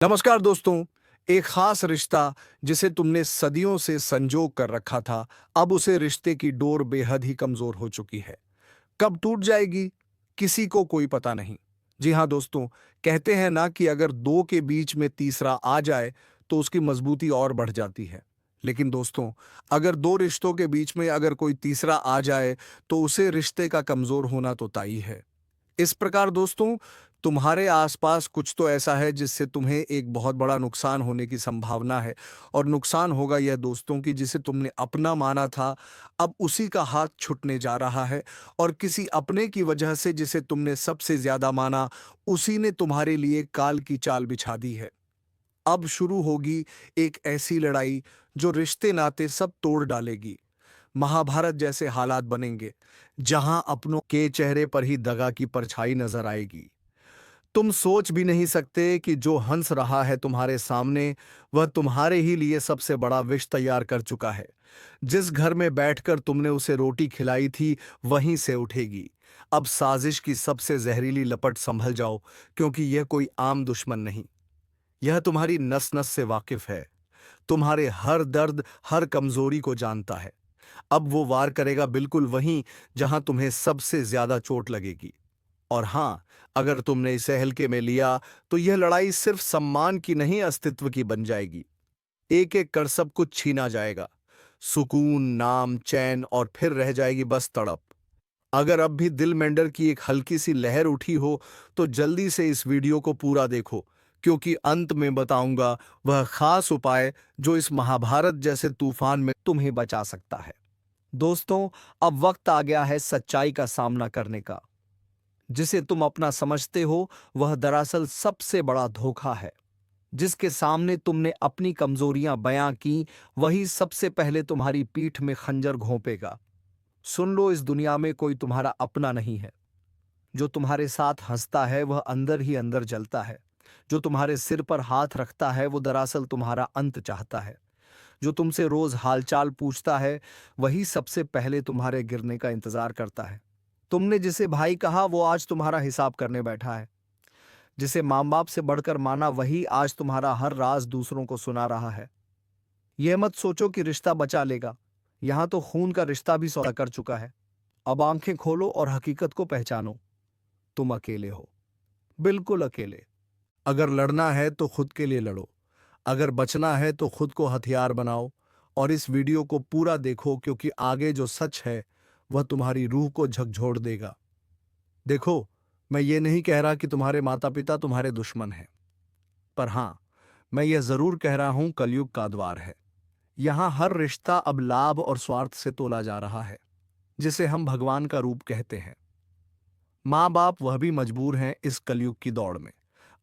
नमस्कार दोस्तों। एक खास रिश्ता जिसे तुमने सदियों से संजो कर रखा था, अब उसे रिश्ते की डोर बेहद ही कमजोर हो चुकी है। कब टूट जाएगी, किसी को कोई पता नहीं। जी हाँ दोस्तों, कहते हैं ना कि अगर दो के बीच में तीसरा आ जाए तो उसकी मजबूती और बढ़ जाती है। लेकिन दोस्तों, अगर दो रिश्तों के बीच में अगर कोई तीसरा आ जाए तो उसे रिश्ते का कमजोर होना तो तय है। इस प्रकार दोस्तों, तुम्हारे आसपास कुछ तो ऐसा है जिससे तुम्हें एक बहुत बड़ा नुकसान होने की संभावना है। और नुकसान होगा यह दोस्तों कि जिसे तुमने अपना माना था, अब उसी का हाथ छूटने जा रहा है। और किसी अपने की वजह से जिसे तुमने सबसे ज्यादा माना, उसी ने तुम्हारे लिए काल की चाल बिछा दी है। अब शुरू होगी एक ऐसी लड़ाई जो रिश्ते नाते सब तोड़ डालेगी। महाभारत जैसे हालात बनेंगे, जहां अपनों के चेहरे पर ही दगा की परछाई नजर आएगी। तुम सोच भी नहीं सकते कि जो हंस रहा है तुम्हारे सामने, वह तुम्हारे ही लिए सबसे बड़ा विष तैयार कर चुका है। जिस घर में बैठकर तुमने उसे रोटी खिलाई थी, वहीं से उठेगी। अब साजिश की सबसे जहरीली लपट संभल जाओ, क्योंकि यह कोई आम दुश्मन नहीं। यह तुम्हारी नस नस से वाकिफ है, तुम्हारे हर दर्द, हर कमजोरी को जानता है। अब वो वार करेगा बिल्कुल वहीं जहां तुम्हें सबसे ज्यादा चोट लगेगी। और हां, अगर तुमने इसे हल्के में लिया तो यह लड़ाई सिर्फ सम्मान की नहीं, अस्तित्व की बन जाएगी। एक एक कर सब कुछ छीना जाएगा, सुकून, नाम, चैन, और फिर रह जाएगी बस तड़प। अगर अब भी दिल में डर की एक हल्की सी लहर उठी हो तो जल्दी से इस वीडियो को पूरा देखो, क्योंकि अंत में बताऊंगा वह खास उपाय जो इस महाभारत जैसे तूफान में तुम्हें बचा सकता है। दोस्तों, अब वक्त आ गया है सच्चाई का सामना करने का। जिसे तुम अपना समझते हो, वह दरअसल सबसे बड़ा धोखा है। जिसके सामने तुमने अपनी कमजोरियां बयां की, वही सबसे पहले तुम्हारी पीठ में खंजर घोंपेगा। सुन लो, इस दुनिया में कोई तुम्हारा अपना नहीं है। जो तुम्हारे साथ हंसता है वह अंदर ही अंदर जलता है। जो तुम्हारे सिर पर हाथ रखता है वो दरअसल तुम्हारा अंत चाहता है। जो तुमसे रोज हालचाल पूछता है, वही सबसे पहले तुम्हारे गिरने का इंतजार करता है। तुमने जिसे भाई कहा वो आज तुम्हारा हिसाब करने बैठा है। जिसे माँ बाप से बढ़कर माना, वही आज तुम्हारा हर राज दूसरों को सुना रहा है। यह मत सोचो कि रिश्ता बचा लेगा। यहां तो खून का रिश्ता भी सौदा कर चुका है। अब आंखें खोलो और हकीकत को पहचानो। तुम अकेले हो, बिल्कुल अकेले। अगर लड़ना है तो खुद के लिए लड़ो। अगर बचना है तो खुद को हथियार बनाओ। और इस वीडियो को पूरा देखो, क्योंकि आगे जो सच है वह तुम्हारी रूह को झकझोर देगा। देखो, मैं ये नहीं कह रहा कि तुम्हारे माता पिता तुम्हारे दुश्मन हैं, पर हां, मैं यह जरूर कह रहा हूं कलयुग का द्वार है। यहां हर रिश्ता अब लाभ और स्वार्थ से तोला जा रहा है, जिसे हम भगवान का रूप कहते हैं। माँ बाप वह भी मजबूर हैं इस कलयुग की दौड़ में।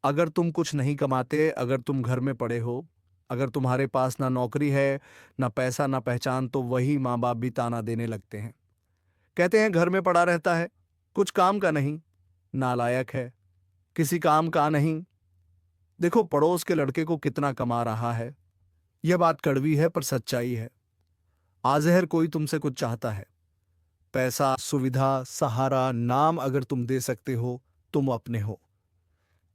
अगर तुम कुछ नहीं कमाते, अगर तुम घर में पड़े हो, अगर तुम्हारे पास ना नौकरी है, ना पैसा, ना पहचान, तो वही माँ बाप भी ताना देने लगते हैं। कहते हैं घर में पड़ा रहता है, कुछ काम का नहीं, नालायक है, किसी काम का नहीं। देखो पड़ोस के लड़के को कितना कमा रहा है। यह बात कड़वी है पर सच्चाई है। आजहर कोई तुमसे कुछ चाहता है, पैसा, सुविधा, सहारा, नाम। अगर तुम दे सकते हो, तुम अपने हो।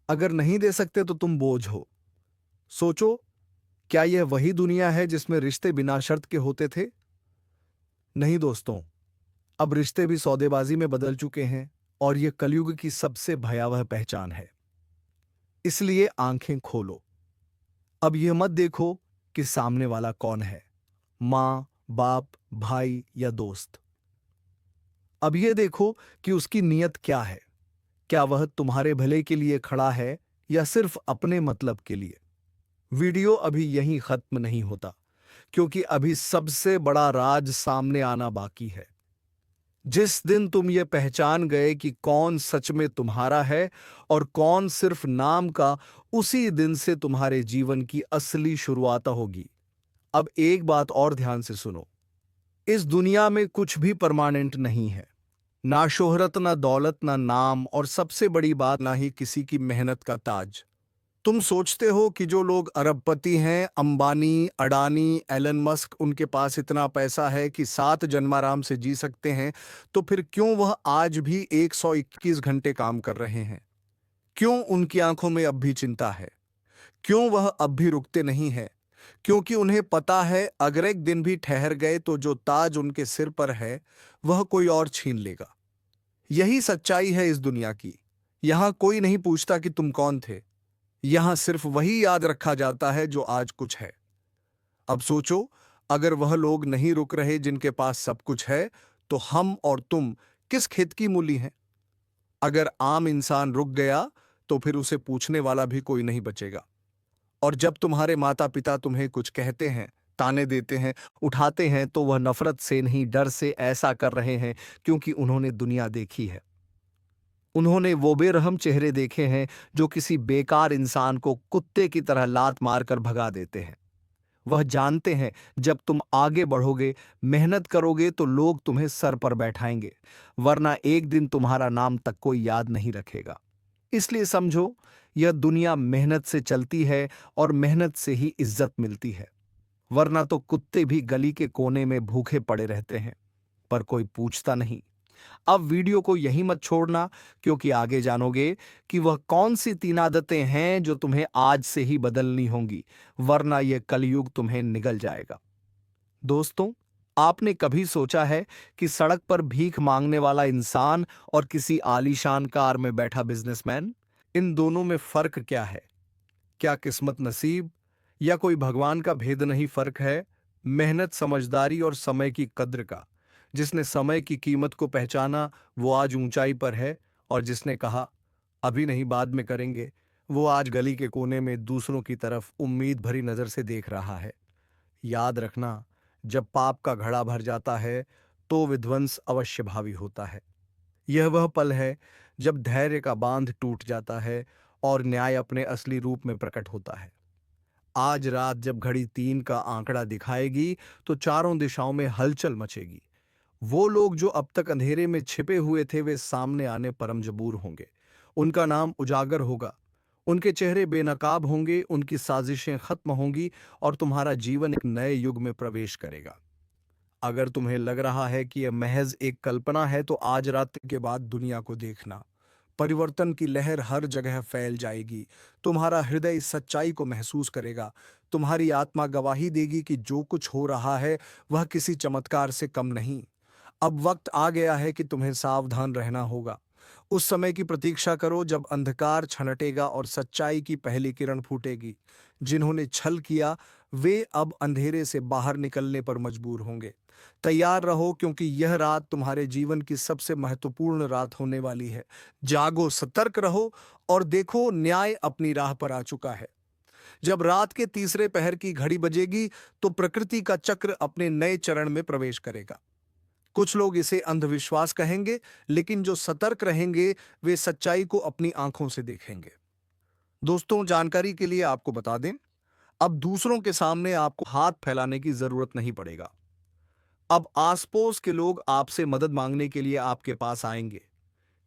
अगर नहीं दे सकते तो तुम बोझ हो। सोचो, क्या यह वही दुनिया है जिसमें रिश्ते बिना शर्त के होते थे? नहीं दोस्तों, अब रिश्ते भी सौदेबाजी में बदल चुके हैं। और यह कलयुग की सबसे भयावह पहचान है। इसलिए आंखें खोलो। अब यह मत देखो कि सामने वाला कौन है, माँ, बाप, भाई या दोस्त। अब यह देखो कि उसकी नीयत क्या है। क्या वह तुम्हारे भले के लिए खड़ा है या सिर्फ अपने मतलब के लिए? वीडियो अभी यहीं खत्म नहीं होता, क्योंकि अभी सबसे बड़ा राज सामने आना बाकी है। जिस दिन तुम ये पहचान गए कि कौन सच में तुम्हारा है और कौन सिर्फ नाम का, उसी दिन से तुम्हारे जीवन की असली शुरुआत होगी। अब एक बात और ध्यान से सुनो। इस दुनिया में कुछ भी परमानेंट नहीं है। ना शोहरत, ना दौलत, ना नाम, और सबसे बड़ी बात, ना ही किसी की मेहनत का ताज। तुम सोचते हो कि जो लोग अरबपति हैं, अंबानी, अडानी, एलन मस्क, उनके पास इतना पैसा है कि 7 जन्माराम से जी सकते हैं, तो फिर क्यों वह आज भी 121 घंटे काम कर रहे हैं? क्यों उनकी आंखों में अब भी चिंता है? क्यों वह अब भी रुकते नहीं हैं? क्योंकि उन्हें पता है अगर एक दिन भी ठहर गए तो जो ताज उनके सिर पर है वह कोई और छीन लेगा। यही सच्चाई है इस दुनिया की। यहां कोई नहीं पूछता कि तुम कौन थे। यहां सिर्फ वही याद रखा जाता है जो आज कुछ है। अब सोचो, अगर वह लोग नहीं रुक रहे जिनके पास सब कुछ है, तो हम और तुम किस खेत की मूली हैं? अगर आम इंसान रुक गया तो फिर उसे पूछने वाला भी कोई नहीं बचेगा। और जब तुम्हारे माता पिता तुम्हें कुछ कहते हैं, ताने देते हैं, उठाते हैं, तो वह नफरत से नहीं, डर से ऐसा कर रहे हैं, क्योंकि उन्होंने दुनिया देखी है। उन्होंने वो बेरहम चेहरे देखे हैं जो किसी बेकार इंसान को कुत्ते की तरह लात मारकर भगा देते हैं। वह जानते हैं जब तुम आगे बढ़ोगे, मेहनत करोगे, तो लोग तुम्हें सर पर बैठाएंगे, वरना एक दिन तुम्हारा नाम तक कोई याद नहीं रखेगा। इसलिए समझो, यह दुनिया मेहनत से चलती है और मेहनत से ही इज्जत मिलती है, वरना तो कुत्ते भी गली के कोने में भूखे पड़े रहते हैं, पर कोई पूछता नहीं। अब वीडियो को यहीं मत छोड़ना, क्योंकि आगे जानोगे कि वह कौन सी 3 आदतें हैं जो तुम्हें आज से ही बदलनी होंगी, वरना यह कलयुग तुम्हें निगल जाएगा। दोस्तों, आपने कभी सोचा है कि सड़क पर भीख मांगने वाला इंसान और किसी आलीशान कार में बैठा बिजनेसमैन, इन दोनों में फर्क क्या है? क्या किस्मत, नसीब, या कोई भगवान का भेद नहीं फर्क है? मेहनत, समझदारी और समय की कद्र का। जिसने समय की कीमत को पहचाना वो आज ऊंचाई पर है, और जिसने कहा अभी नहीं बाद में करेंगे, वो आज गली के कोने में दूसरों की तरफ उम्मीद भरी नजर से देख रहा है। याद रखना, जब पाप का घड़ा भर जाता है तो विध्वंस अवश्य भावी होता है। यह वह पल है जब धैर्य का बांध टूट जाता है और न्याय अपने असली रूप में प्रकट होता है। आज रात जब घड़ी 3 का आंकड़ा दिखाएगी तो चारों दिशाओं में हलचल मचेगी। वो लोग जो अब तक अंधेरे में छिपे हुए थे वे सामने आने पर मजबूर होंगे। उनका नाम उजागर होगा, उनके चेहरे बेनकाब होंगे, उनकी साजिशें खत्म होंगी और तुम्हारा जीवन एक नए युग में प्रवेश करेगा। अगर तुम्हें लग रहा है कि यह महज एक कल्पना है तो आज रात के बाद दुनिया को देखना। परिवर्तन की लहर हर जगह फैल जाएगी। तुम्हारा हृदय इस सच्चाई को महसूस करेगा। तुम्हारी आत्मा गवाही देगी कि जो कुछ हो रहा है वह किसी चमत्कार से कम नहीं। अब वक्त आ गया है कि तुम्हें सावधान रहना होगा। उस समय की प्रतीक्षा करो जब अंधकार छनटेगा और सच्चाई की पहली किरण फूटेगी। जिन्होंने छल किया वे अब अंधेरे से बाहर निकलने पर मजबूर होंगे। तैयार रहो, क्योंकि यह रात तुम्हारे जीवन की सबसे महत्वपूर्ण रात होने वाली है। जागो, सतर्क रहो और देखो, न्याय अपनी राह पर आ चुका है। जब रात के तीसरे पहर की घड़ी बजेगी तो प्रकृति का चक्र अपने नए चरण में प्रवेश करेगा। कुछ लोग इसे अंधविश्वास कहेंगे, लेकिन जो सतर्क रहेंगे वे सच्चाई को अपनी आंखों से देखेंगे। दोस्तों, जानकारी के लिए आपको बता दें, अब दूसरों के सामने आपको हाथ फैलाने की जरूरत नहीं पड़ेगा। अब आस पड़ोस के लोग आपसे मदद मांगने के लिए आपके पास आएंगे।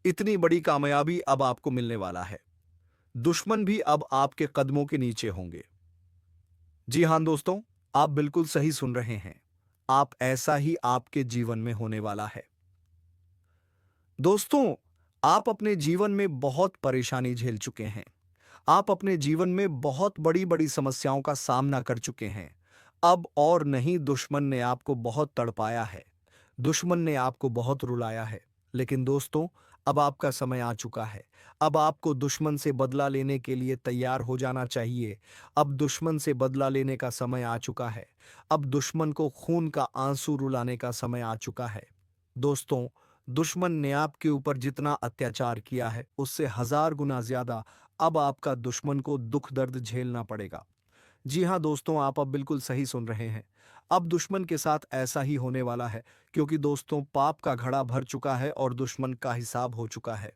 इतनी बड़ी कामयाबी अब आपको मिलने वाला है। दुश्मन भी अब आपके कदमों के नीचे होंगे। जी हां दोस्तों, आप बिल्कुल सही सुन रहे हैं। आप ऐसा ही आपके जीवन में होने वाला है। दोस्तों, आप अपने जीवन में बहुत परेशानी झेल चुके हैं। आप अपने जीवन में बहुत बड़ी-बड़ी समस्याओं का सामना कर चुके हैं। अब और नहीं, दुश्मन ने आपको बहुत तड़पाया है। दुश्मन ने आपको बहुत रुलाया है। लेकिन दोस्तों, अब आपका समय आ चुका है। अब आपको दुश्मन से बदला लेने के लिए तैयार हो जाना चाहिए। अब दुश्मन से बदला लेने का समय आ चुका है। अब दुश्मन को खून का आंसू रुलाने का समय आ चुका है। दोस्तों, दुश्मन ने आपके ऊपर जितना अत्याचार किया है उससे 1000 गुना ज्यादा अब आपका दुश्मन को दुख दर्द झेलना पड़ेगा। जी हाँ दोस्तों, आप अब बिल्कुल सही सुन रहे हैं। अब दुश्मन के साथ ऐसा ही होने वाला है, क्योंकि दोस्तों पाप का घड़ा भर चुका है और दुश्मन का हिसाब हो चुका है।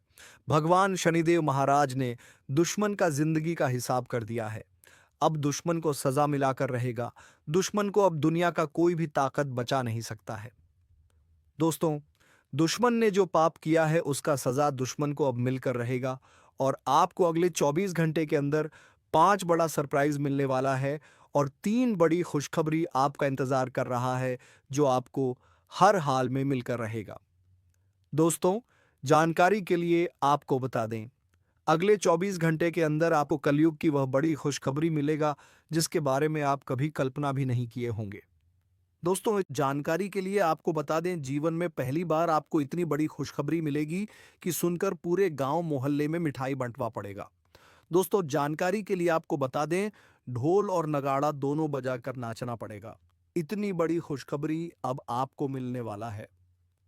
भगवान शनिदेव महाराज ने दुश्मन का जिंदगी का हिसाब कर दिया है। अब दुश्मन को सजा मिलाकर रहेगा। दुश्मन को अब दुनिया का कोई भी ताकत बचा नहीं सकता है। दोस्तों, दुश्मन ने जो पाप किया है उसका सजा दुश्मन को अब मिलकर रहेगा, और आपको अगले 24 घंटे के अंदर 5 बड़ा सरप्राइज मिलने वाला है और 3 बड़ी खुशखबरी आपका इंतजार कर रहा है, जो आपको हर हाल में मिलकर रहेगा। दोस्तों, जानकारी के लिए आपको बता दें, अगले 24 घंटे के अंदर आपको कलयुग की वह बड़ी खुशखबरी मिलेगा जिसके बारे में आप कभी कल्पना भी नहीं किए होंगे। दोस्तों, जानकारी के लिए आपको बता दें, जीवन में पहली बार आपको इतनी बड़ी खुशखबरी मिलेगी कि सुनकर पूरे गांव मोहल्ले में मिठाई बंटवा पड़ेगा। दोस्तों, जानकारी के लिए आपको बता दें, ढोल और नगाड़ा दोनों बजाकर नाचना पड़ेगा। इतनी बड़ी खुशखबरी अब आपको मिलने वाला है।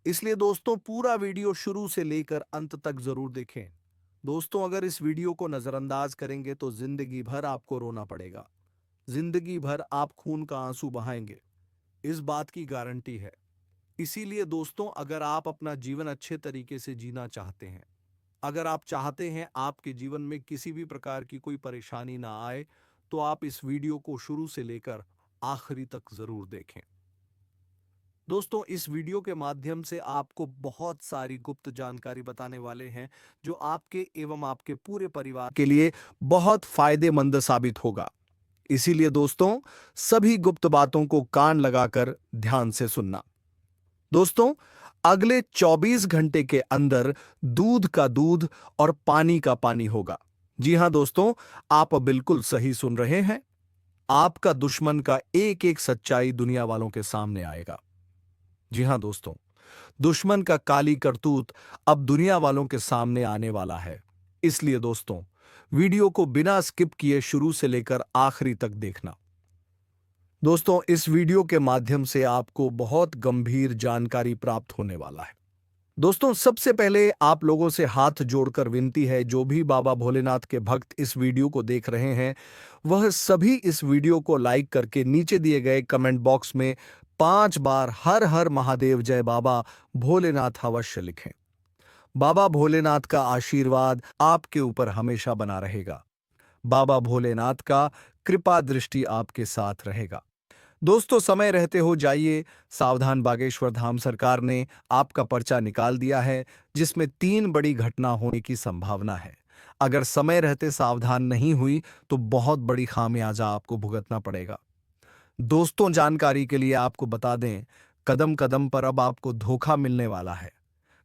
इसलिए दोस्तों, पूरा वीडियो शुरू से लेकर अंत तक जरूर देखें। दोस्तों, अगर इस वीडियो को नजरअंदाज करेंगे तो जिंदगी भर आपको रोना पड़ेगा। जिंदगी भर आप खून का आंसू बहाएंगे, इस बात की गारंटी है। इसीलिए दोस्तों, अगर आप अपना जीवन अच्छे तरीके से जीना चाहते हैं, अगर आप चाहते हैं आपके जीवन में किसी भी प्रकार की कोई परेशानी ना आए, तो आप इस वीडियो को शुरू से लेकर आखिरी तक जरूर देखें। दोस्तों, इस वीडियो के माध्यम से आपको बहुत सारी गुप्त जानकारी बताने वाले हैं जो आपके एवं आपके पूरे परिवार के लिए बहुत फायदेमंद साबित होगा। इसीलिए दोस्तों, सभी गुप्त बातों को कान लगाकर ध्यान से सुनना। दोस्तों, अगले 24 घंटे के अंदर दूध का दूध और पानी का पानी होगा। जी हां दोस्तों, आप बिल्कुल सही सुन रहे हैं। आपका दुश्मन का एक एक सच्चाई दुनिया वालों के सामने आएगा। जी हां दोस्तों, दुश्मन का काली करतूत अब दुनिया वालों के सामने आने वाला है। इसलिए दोस्तों, वीडियो को बिना स्किप किए शुरू से लेकर आखिरी तक देखना। दोस्तों, इस वीडियो के माध्यम से आपको बहुत गंभीर जानकारी प्राप्त होने वाला है। दोस्तों, सबसे पहले आप लोगों से हाथ जोड़कर विनती है, जो भी बाबा भोलेनाथ के भक्त इस वीडियो को देख रहे हैं, वह सभी इस वीडियो को लाइक करके नीचे दिए गए कमेंट बॉक्स में 5 बार हर हर महादेव जय बाबा भोलेनाथ अवश्य लिखें। बाबा भोलेनाथ का आशीर्वाद आपके ऊपर हमेशा बना रहेगा। बाबा भोलेनाथ का कृपा दृष्टि आपके साथ रहेगा। दोस्तों, समय रहते हो जाइए। सावधान बागेश्वर धाम सरकार ने आपका पर्चा निकाल दिया है, जिसमें 3 बड़ी घटना होने की संभावना है। अगर समय रहते सावधान नहीं हुई तो बहुत बड़ी खामियाजा आपको भुगतना पड़ेगा। दोस्तों, जानकारी के लिए आपको बता दें, कदम कदम पर अब आपको धोखा मिलने वाला है।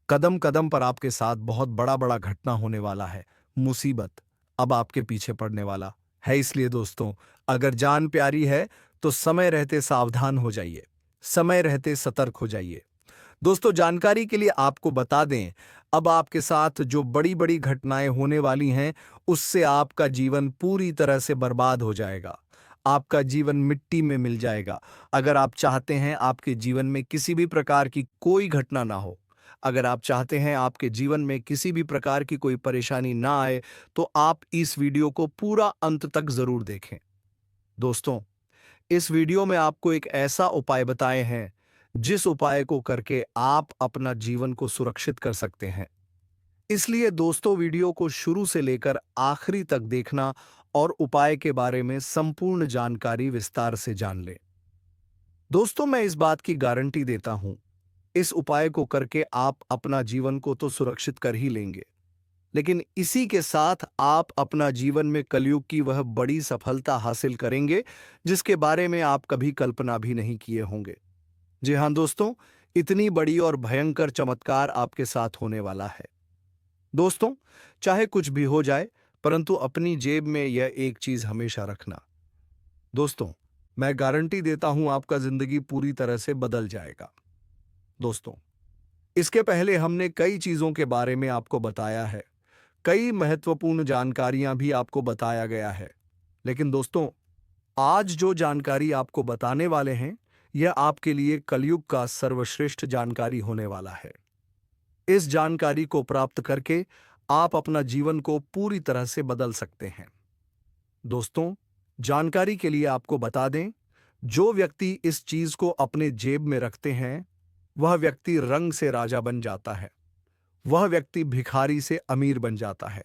कदम कदम पर आपके साथ बहुत बड़ा बड़ा घटना होने वाला है। मुसीबत अब आपके पीछे पड़ने वाला है। इसलिए दोस्तों, अगर जान प्यारी है तो समय रहते सावधान हो जाइए, समय रहते सतर्क हो जाइए। दोस्तों, जानकारी के लिए आपको बता दें, अब आपके साथ जो बड़ी बड़ी घटनाएं होने वाली हैं, उससे आपका जीवन पूरी तरह से बर्बाद हो जाएगा। आपका जीवन मिट्टी में मिल जाएगा। अगर आप चाहते हैं आपके जीवन में किसी भी प्रकार की कोई घटना ना हो, अगर आप चाहते हैं आपके जीवन में किसी भी प्रकार की कोई परेशानी ना आए, तो आप इस वीडियो को पूरा अंत तक जरूर देखें। दोस्तों, इस वीडियो में आपको एक ऐसा उपाय बताए हैं जिस उपाय को करके आप अपना जीवन को सुरक्षित कर सकते हैं। इसलिए दोस्तों, वीडियो को शुरू से लेकर आखिरी तक देखना और उपाय के बारे में संपूर्ण जानकारी विस्तार से जान लें। दोस्तों, मैं इस बात की गारंटी देता हूं, इस उपाय को करके आप अपना जीवन को तो सुरक्षित कर ही लेंगे, लेकिन इसी के साथ आप अपना जीवन में कलयुग की वह बड़ी सफलता हासिल करेंगे जिसके बारे में आप कभी कल्पना भी नहीं किए होंगे। जी हां दोस्तों, इतनी बड़ी और भयंकर चमत्कार आपके साथ होने वाला है। दोस्तों, चाहे कुछ भी हो जाए, परंतु अपनी जेब में यह एक चीज हमेशा रखना। दोस्तों, मैं गारंटी देता हूं आपका जिंदगी पूरी तरह से बदल जाएगा। दोस्तों, इसके पहले हमने कई चीजों के बारे में आपको बताया है, कई महत्वपूर्ण जानकारियां भी आपको बताया गया है, लेकिन दोस्तों, आज जो जानकारी आपको बताने वाले हैं, यह आपके लिए कलयुग का सर्वश्रेष्ठ जानकारी होने वाला है। इस जानकारी को प्राप्त करके आप अपना जीवन को पूरी तरह से बदल सकते हैं। दोस्तों, जानकारी के लिए आपको बता दें, जो व्यक्ति इस चीज को अपने जेब में रखते हैं, वह व्यक्ति रंग से राजा बन जाता है, वह व्यक्ति भिखारी से अमीर बन जाता है।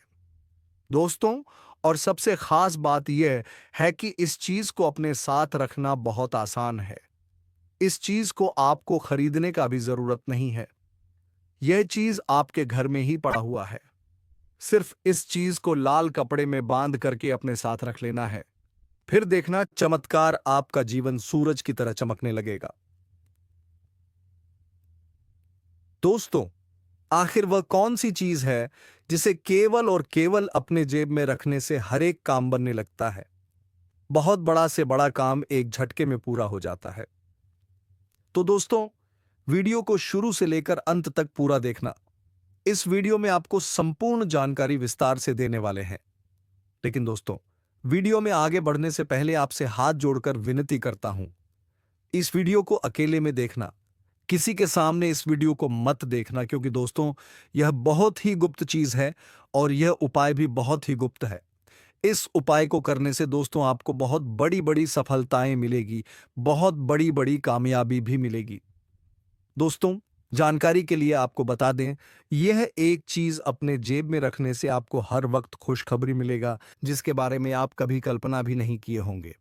दोस्तों, और सबसे खास बात यह है कि इस चीज को अपने साथ रखना बहुत आसान है। इस चीज को आपको खरीदने का भी जरूरत नहीं है। यह चीज आपके घर में ही पड़ा हुआ है। सिर्फ इस चीज को लाल कपड़े में बांध करके अपने साथ रख लेना है। फिर देखना चमत्कार, आपका जीवन सूरज की तरह चमकने लगेगा। दोस्तों, आखिर वह कौन सी चीज है जिसे केवल और केवल अपने जेब में रखने से हर एक काम बनने लगता है। बहुत बड़ा से बड़ा काम एक झटके में पूरा हो जाता है। तो दोस्तों, वीडियो को शुरू से लेकर अंत तक पूरा देखना। इस वीडियो में आपको संपूर्ण जानकारी विस्तार से देने वाले हैं। लेकिन दोस्तों, वीडियो में आगे बढ़ने से पहले आपसे हाथ जोड़कर विनती करता हूं, इस वीडियो को अकेले में देखना, किसी के सामने इस वीडियो को मत देखना, क्योंकि दोस्तों यह बहुत ही गुप्त चीज है और यह उपाय भी बहुत ही गुप्त है। इस उपाय को करने से दोस्तों आपको बहुत बड़ी बड़ी सफलताएं मिलेगी, बहुत बड़ी बड़ी कामयाबी भी मिलेगी। दोस्तों, जानकारी के लिए आपको बता दें, यह एक चीज अपने जेब में रखने से आपको हर वक्त खुशखबरी मिलेगा, जिसके बारे में आप कभी कल्पना भी नहीं किए होंगे।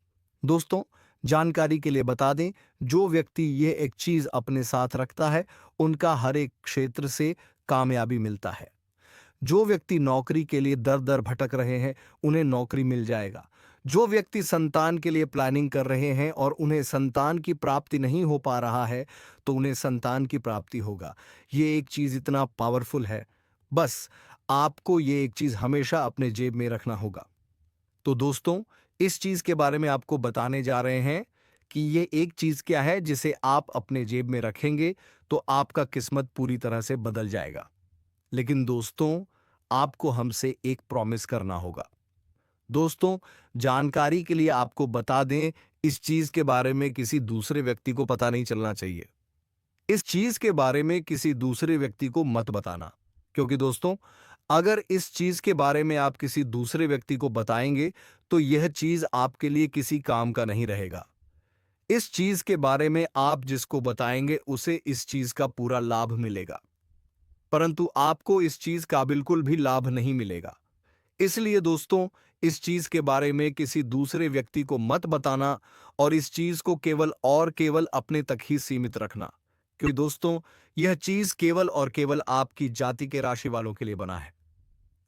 दोस्तों, जानकारी के लिए बता दें, जो व्यक्ति यह एक चीज अपने साथ रखता है, उनका हर एक क्षेत्र से कामयाबी मिलता है। जो व्यक्ति नौकरी के लिए दर दर भटक रहे हैं, उन्हें नौकरी मिल जाएगा। जो व्यक्ति संतान के लिए प्लानिंग कर रहे हैं और उन्हें संतान की प्राप्ति नहीं हो पा रहा है, तो उन्हें संतान की प्राप्ति होगा। ये एक चीज इतना पावरफुल है, बस आपको ये एक चीज हमेशा अपने जेब में रखना होगा। तो दोस्तों, इस चीज के बारे में आपको बताने जा रहे हैं कि ये एक चीज क्या है जिसे आप अपने जेब में रखेंगे तो आपका किस्मत पूरी तरह से बदल जाएगा। लेकिन दोस्तों, आपको हमसे एक प्रॉमिस करना होगा। दोस्तों, जानकारी के लिए आपको बता दें, इस चीज के बारे में किसी दूसरे व्यक्ति को पता नहीं चलना चाहिए। इस चीज के बारे में किसी दूसरे व्यक्ति को मत बताना, क्योंकि दोस्तों, अगर इस चीज के बारे में आप किसी दूसरे व्यक्ति को बताएंगे तो यह चीज आपके लिए किसी काम का नहीं रहेगा। इस चीज के बारे में आप जिसको बताएंगे उसे इस चीज का पूरा लाभ मिलेगा, परंतु आपको इस चीज का बिल्कुल भी लाभ नहीं मिलेगा। इसलिए दोस्तों, इस चीज के बारे में किसी दूसरे व्यक्ति को मत बताना और इस चीज को केवल और केवल अपने तक ही सीमित रखना, क्योंकि दोस्तों यह चीज केवल और केवल आपकी जाति के राशि वालों के लिए बना है।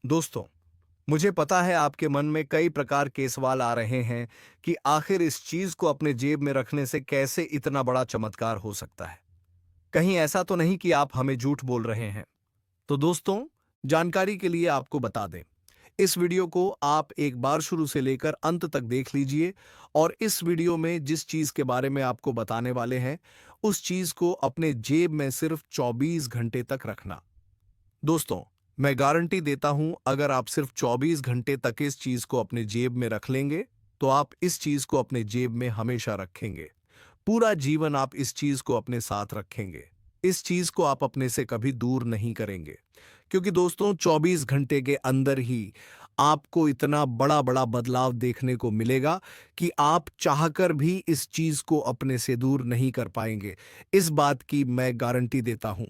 दोस्तों, मुझे पता है आपके मन में कई प्रकार के सवाल आ रहे हैं कि आखिर इस चीज को अपने जेब में रखने से कैसे इतना बड़ा चमत्कार हो सकता है। कहीं ऐसा तो नहीं कि आप हमें झूठ बोल रहे हैं। तो दोस्तों, जानकारी के लिए आपको बता दें, इस वीडियो को आप एक बार शुरू से लेकर अंत तक देख लीजिए और इस वीडियो में जिस चीज के बारे में आपको बताने वाले हैं, उस चीज को अपने जेब में सिर्फ 24 घंटे तक रखना। दोस्तों, मैं गारंटी देता हूं, अगर आप सिर्फ 24 घंटे तक इस चीज को अपने जेब में रख लेंगे तो आप इस चीज को अपने जेब में हमेशा रखेंगे। पूरा जीवन आप इस चीज को अपने साथ रखेंगे। इस चीज को आप अपने से कभी दूर नहीं करेंगे, क्योंकि दोस्तों 24 घंटे के अंदर ही आपको इतना बड़ा बड़ा बदलाव देखने को मिलेगा कि आप चाहकर भी इस चीज को अपने से दूर नहीं कर पाएंगे। इस बात की मैं गारंटी देता हूं।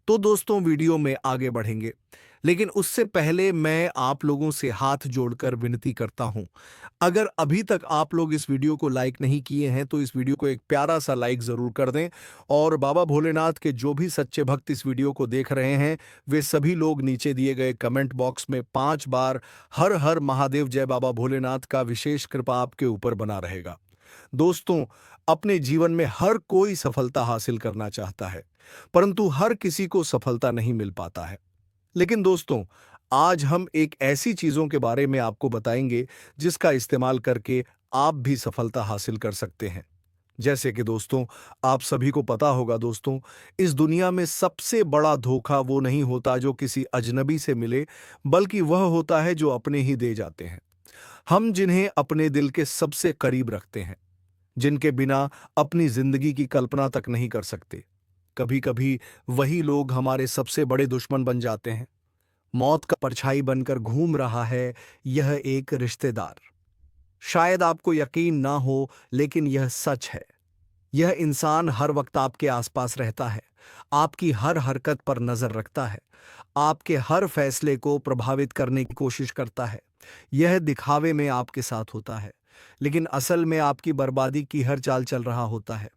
तो दोस्तों, वीडियो में आगे बढ़ेंगे, लेकिन उससे पहले मैं आप लोगों से हाथ जोड़कर विनती करता हूं, अगर अभी तक आप लोग इस वीडियो को लाइक नहीं किए हैं तो इस वीडियो को एक प्यारा सा लाइक जरूर कर दें। और बाबा भोलेनाथ के जो भी सच्चे भक्त इस वीडियो को देख रहे हैं, वे सभी लोग नीचे दिए गए कमेंट बॉक्स में 5 बार हर हर महादेव जय बाबा भोलेनाथ का विशेष कृपा आपके ऊपर बना रहेगा। दोस्तों, अपने जीवन में हर कोई सफलता हासिल करना चाहता है, परंतु हर किसी को सफलता नहीं मिल पाता है। लेकिन दोस्तों, आज हम एक ऐसी चीजों के बारे में आपको बताएंगे जिसका इस्तेमाल करके आप भी सफलता हासिल कर सकते हैं। जैसे कि दोस्तों, आप सभी को पता होगा दोस्तों, इस दुनिया में सबसे बड़ा धोखा वो नहीं होता जो किसी अजनबी से मिले, बल्कि वह होता है जो अपने ही दे जाते हैं। हम जिन्हें अपने दिल के सबसे करीब रखते हैं, जिनके बिना अपनी जिंदगी की कल्पना तक नहीं कर सकते, कभी कभी वही लोग हमारे सबसे बड़े दुश्मन बन जाते हैं। मौत का परछाई बनकर घूम रहा है यह एक रिश्तेदार। शायद आपको यकीन ना हो, लेकिन यह सच है। यह इंसान हर वक्त आपके आसपास रहता है, आपकी हर हरकत पर नजर रखता है, आपके हर फैसले को प्रभावित करने की कोशिश करता है। यह दिखावे में आपके साथ होता है, लेकिन असल में आपकी बर्बादी की हर चाल चल रहा होता है।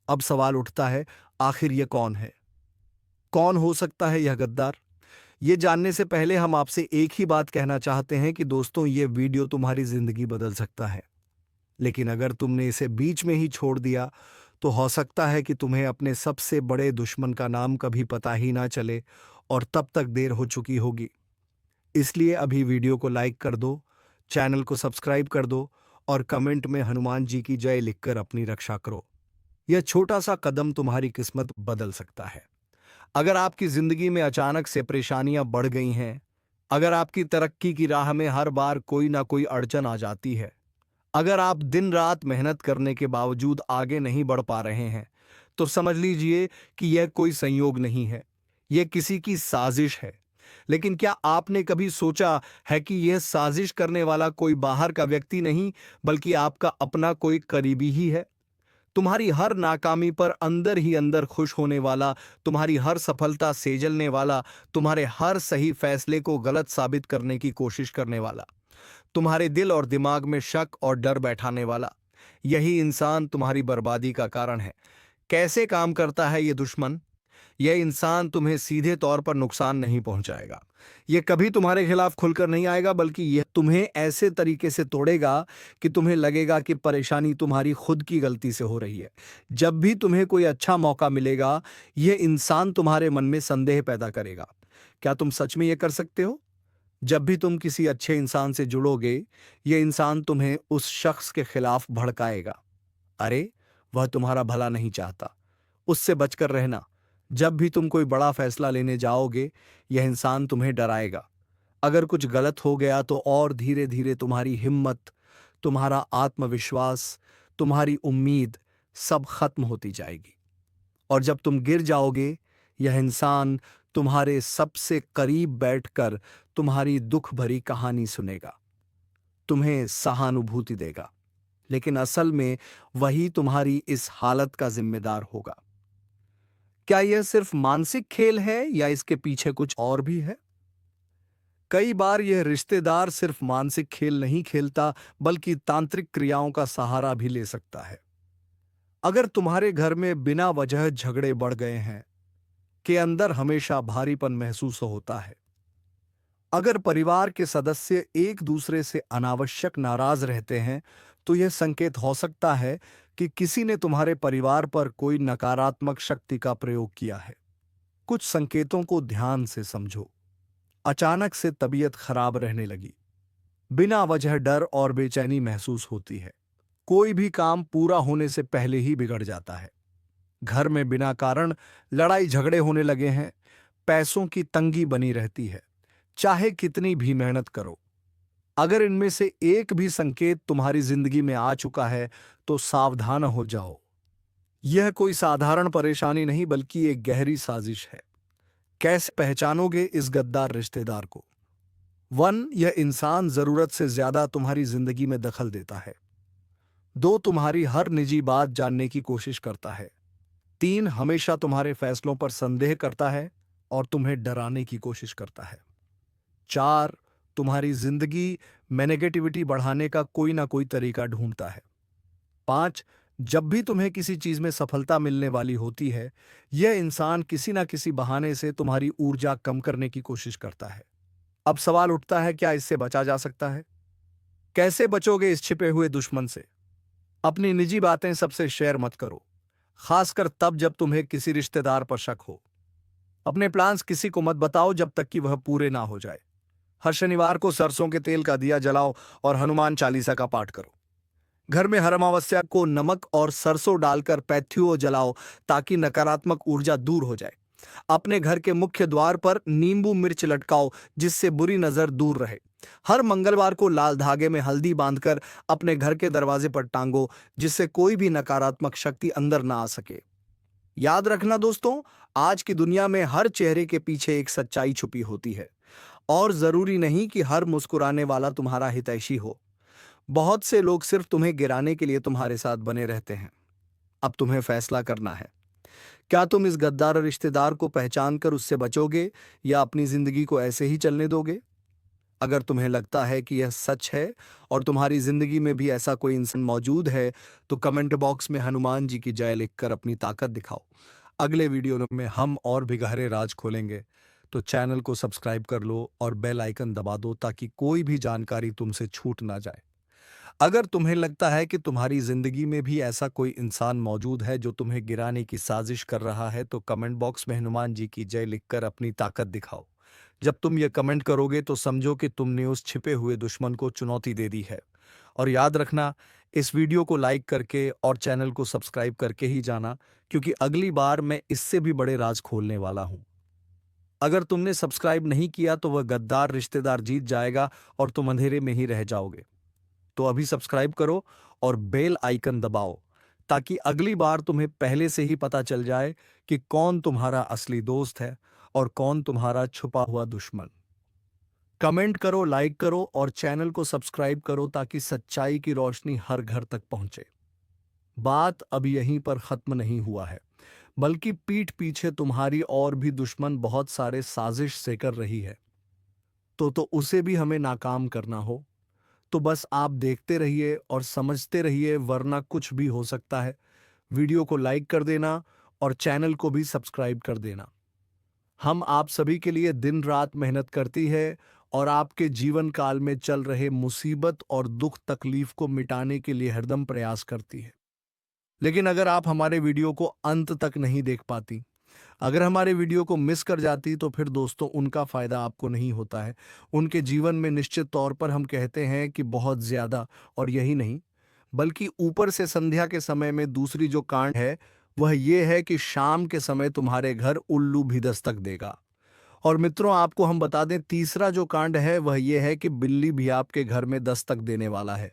अब सवाल उठता है, आखिर यह कौन है? कौन हो सकता है यह गद्दार? ये जानने से पहले हम आपसे एक ही बात कहना चाहते हैं कि दोस्तों, ये वीडियो तुम्हारी जिंदगी बदल सकता है, लेकिन अगर तुमने इसे बीच में ही छोड़ दिया तो हो सकता है कि तुम्हें अपने सबसे बड़े दुश्मन का नाम कभी पता ही ना चले और तब तक देर हो चुकी होगी। इसलिए अभी वीडियो को लाइक कर दो, चैनल को सब्सक्राइब कर दो और कमेंट में हनुमान जी की जय लिखकर अपनी रक्षा करो। यह छोटा सा कदम तुम्हारी किस्मत बदल सकता है। अगर आपकी जिंदगी में अचानक से परेशानियां बढ़ गई हैं, अगर आपकी तरक्की की राह में हर बार कोई ना कोई अड़चन आ जाती है, अगर आप दिन रात मेहनत करने के बावजूद आगे नहीं बढ़ पा रहे हैं, तो समझ लीजिए कि यह कोई संयोग नहीं है, यह किसी की साजिश है। लेकिन क्या आपने कभी सोचा है कि यह साजिश करने वाला कोई बाहर का व्यक्ति नहीं, बल्कि आपका अपना कोई करीबी ही है? तुम्हारी हर नाकामी पर अंदर ही अंदर खुश होने वाला, तुम्हारी हर सफलता से जलने वाला, तुम्हारे हर सही फैसले को गलत साबित करने की कोशिश करने वाला, तुम्हारे दिल और दिमाग में शक और डर बैठाने वाला, यही इंसान तुम्हारी बर्बादी का कारण है। कैसे काम करता है ये दुश्मन? यह इंसान तुम्हें सीधे तौर पर नुकसान नहीं पहुंचाएगा। यह कभी तुम्हारे खिलाफ खुलकर नहीं आएगा, बल्कि यह तुम्हें ऐसे तरीके से तोड़ेगा कि तुम्हें लगेगा कि परेशानी तुम्हारी खुद की गलती से हो रही है। जब भी तुम्हें कोई अच्छा मौका मिलेगा, यह इंसान तुम्हारे मन में संदेह पैदा करेगा। क्या तुम सच में यह कर सकते हो? जब भी तुम किसी अच्छे इंसान से जुड़ोगे, यह इंसान तुम्हें उस शख्स के खिलाफ भड़काएगा। अरे, वह तुम्हारा भला नहीं चाहता, उससे बचकर रहना। जब भी तुम कोई बड़ा फैसला लेने जाओगे, यह इंसान तुम्हें डराएगा। अगर कुछ गलत हो गया तो और धीरे धीरे तुम्हारी हिम्मत, तुम्हारा आत्मविश्वास, तुम्हारी उम्मीद सब खत्म होती जाएगी। और जब तुम गिर जाओगे, यह इंसान तुम्हारे सबसे करीब बैठकर तुम्हारी दुख भरी कहानी सुनेगा, तुम्हें सहानुभूति देगा। लेकिन असल में वही तुम्हारी इस हालत का जिम्मेदार होगा। क्या यह सिर्फ मानसिक खेल है या इसके पीछे कुछ और भी है? कई बार यह रिश्तेदार सिर्फ मानसिक खेल नहीं खेलता, बल्कि तांत्रिक क्रियाओं का सहारा भी ले सकता है। अगर तुम्हारे घर में बिना वजह झगड़े बढ़ गए हैं, के अंदर हमेशा भारीपन महसूस होता है, अगर परिवार के सदस्य एक दूसरे से अनावश्यक नाराज रहते हैं, तो यह संकेत हो सकता है कि किसी ने तुम्हारे परिवार पर कोई नकारात्मक शक्ति का प्रयोग किया है। कुछ संकेतों को ध्यान से समझो। अचानक से तबीयत खराब रहने लगी, बिना वजह डर और बेचैनी महसूस होती है, कोई भी काम पूरा होने से पहले ही बिगड़ जाता है, घर में बिना कारण लड़ाई झगड़े होने लगे हैं, पैसों की तंगी बनी रहती है, चाहे कितनी भी मेहनत करो। अगर इनमें से एक भी संकेत तुम्हारी जिंदगी में आ चुका है, तो सावधान हो जाओ। यह कोई साधारण परेशानी नहीं, बल्कि एक गहरी साजिश है। कैसे पहचानोगे इस गद्दार रिश्तेदार को? 1, यह इंसान जरूरत से ज्यादा तुम्हारी जिंदगी में दखल देता है। 2, तुम्हारी हर निजी बात जानने की कोशिश करता है। 3, हमेशा तुम्हारे फैसलों पर संदेह करता है और तुम्हें डराने की कोशिश करता है। 4, तुम्हारी जिंदगी में नेगेटिविटी बढ़ाने का कोई ना कोई तरीका ढूंढता है। 5, जब भी तुम्हें किसी चीज में सफलता मिलने वाली होती है, यह इंसान किसी ना किसी बहाने से तुम्हारी ऊर्जा कम करने की कोशिश करता है। अब सवाल उठता है, क्या इससे बचा जा सकता है? कैसे बचोगे इस छिपे हुए दुश्मन से? अपनी निजी बातें सबसे शेयर मत करो, खासकर तब जब तुम्हें किसी रिश्तेदार पर शक हो। अपने प्लान्स किसी को मत बताओ जब तक कि वह पूरे ना हो जाए। हर शनिवार को सरसों के तेल का दिया जलाओ और हनुमान चालीसा का पाठ करो। घर में हर अमावस्या को नमक और सरसों डालकर पैथ्युओ जलाओ, ताकि नकारात्मक ऊर्जा दूर हो जाए। अपने घर के मुख्य द्वार पर नींबू मिर्च लटकाओ, जिससे बुरी नजर दूर रहे। हर मंगलवार को लाल धागे में हल्दी बांधकर अपने घर के दरवाजे पर टांगो, जिससे कोई भी नकारात्मक शक्ति अंदर ना आ सके। याद रखना दोस्तों, आज की दुनिया में हर चेहरे के पीछे एक सच्चाई छुपी होती है, और जरूरी नहीं कि हर मुस्कुराने वाला तुम्हारा हितैषी हो। बहुत से लोग सिर्फ तुम्हें गिराने के लिए तुम्हारे साथ बने रहते हैं। अब तुम्हें फैसला करना है, क्या तुम इस गद्दार रिश्तेदार को पहचान कर उससे बचोगे, या अपनी जिंदगी को ऐसे ही चलने दोगे? अगर तुम्हें लगता है कि यह सच है और तुम्हारी जिंदगी में भी ऐसा कोई इंसान मौजूद है, तो कमेंट बॉक्स में हनुमान जी की जय लिखकर अपनी ताकत दिखाओ। अगले वीडियो में हम और भी गहरे राज खोलेंगे, तो चैनल को सब्सक्राइब कर लो और बेल आइकन दबा दो, ताकि कोई भी जानकारी तुमसे छूट ना जाए। अगर तुम्हें लगता है कि तुम्हारी जिंदगी में भी ऐसा कोई इंसान मौजूद है जो तुम्हें गिराने की साजिश कर रहा है, तो कमेंट बॉक्स में हनुमान जी की जय लिखकर अपनी ताकत दिखाओ। जब तुम ये कमेंट करोगे तो समझो कि तुमने उस छिपे हुए दुश्मन को चुनौती दे दी है। और याद रखना, इस वीडियो को लाइक करके और चैनल को सब्सक्राइब करके ही जाना, क्योंकि अगली बार मैं इससे भी बड़े राज खोलने वाला हूं। अगर तुमने सब्सक्राइब नहीं किया तो वह गद्दार रिश्तेदार जीत जाएगा और तुम अंधेरे में ही रह जाओगे। तो अभी सब्सक्राइब करो और बेल आइकन दबाओ, ताकि अगली बार तुम्हें पहले से ही पता चल जाए कि कौन तुम्हारा असली दोस्त है और कौन तुम्हारा छुपा हुआ दुश्मन। कमेंट करो, लाइक करो और चैनल को सब्सक्राइब करो ताकि सच्चाई की रोशनी हर घर तक पहुंचे। बात अब यहीं पर खत्म नहीं हुआ है, बल्कि पीठ पीछे तुम्हारी और भी दुश्मन बहुत सारे साजिश से कर रही है। तो उसे भी हमें नाकाम करना हो तो बस आप देखते रहिए और समझते रहिए, वरना कुछ भी हो सकता है। वीडियो को लाइक कर देना और चैनल को भी सब्सक्राइब कर देना। हम आप सभी के लिए दिन रात मेहनत करती है और आपके जीवन काल में चल रहे मुसीबत और दुख तकलीफ को मिटाने के लिए हरदम प्रयास करती है। लेकिन अगर आप हमारे वीडियो को अंत तक नहीं देख पाती, अगर हमारे वीडियो को मिस कर जाती, तो फिर दोस्तों उनका फायदा आपको नहीं होता है। उनके जीवन में निश्चित तौर पर हम कहते हैं कि बहुत ज्यादा, और यही नहीं बल्कि ऊपर से संध्या के समय में दूसरी जो कांड है वह ये है कि शाम के समय तुम्हारे घर उल्लू भी दस्तक देगा। और मित्रों, आपको हम बता दें, तीसरा जो कांड है वह यह है कि बिल्ली भी आपके घर में दस्तक देने वाला है।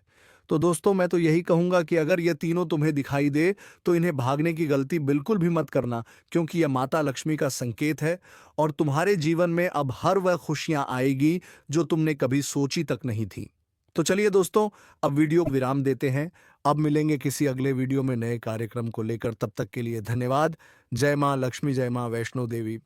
तो दोस्तों, मैं तो यही कहूंगा कि अगर ये तीनों तुम्हें दिखाई दे तो इन्हें भागने की गलती बिल्कुल भी मत करना, क्योंकि यह माता लक्ष्मी का संकेत है और तुम्हारे जीवन में अब हर वह खुशियां आएगी जो तुमने कभी सोची तक नहीं थी। तो चलिए दोस्तों, अब वीडियो को विराम देते हैं। अब मिलेंगे किसी अगले वीडियो में नए कार्यक्रम को लेकर। तब तक के लिए धन्यवाद। जय मां लक्ष्मी, जय मां वैष्णो देवी।